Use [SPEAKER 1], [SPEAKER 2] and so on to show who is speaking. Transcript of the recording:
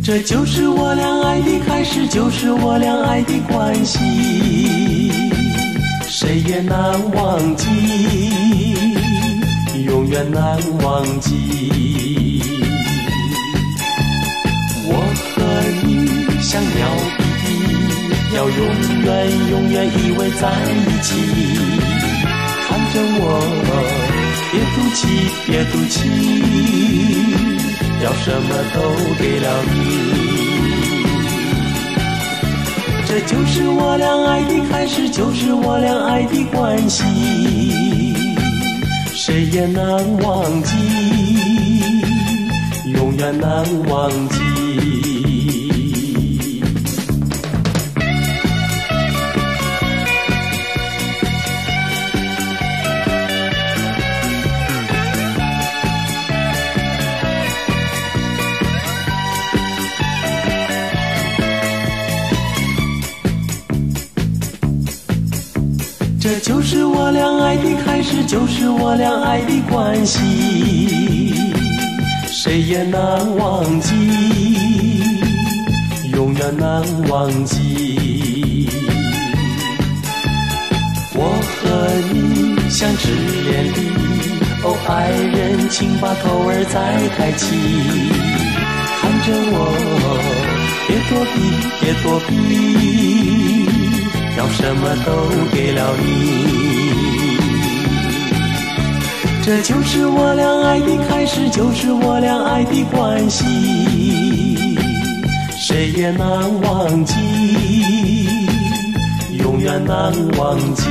[SPEAKER 1] 这就是我俩爱的开始，就是我俩爱的关系，谁也难忘记，永远难忘记。我和你像鸟比翼，要永远永远依偎在一起。看着我，别赌气，别赌气，要什么都给了你。这就是我俩爱的开始，就是我俩爱的关系，谁也难忘记，永远难忘记。这就是我俩爱的开始，就是我俩爱的关系，谁也难忘记，永远难忘记。我和你像纸眼里，哦，爱人请把头儿再抬起，看着我，别躲避，别躲避，要什么都给了你。这就是我俩爱的开始，就是我俩爱的关系，谁也难忘记，永远难忘记。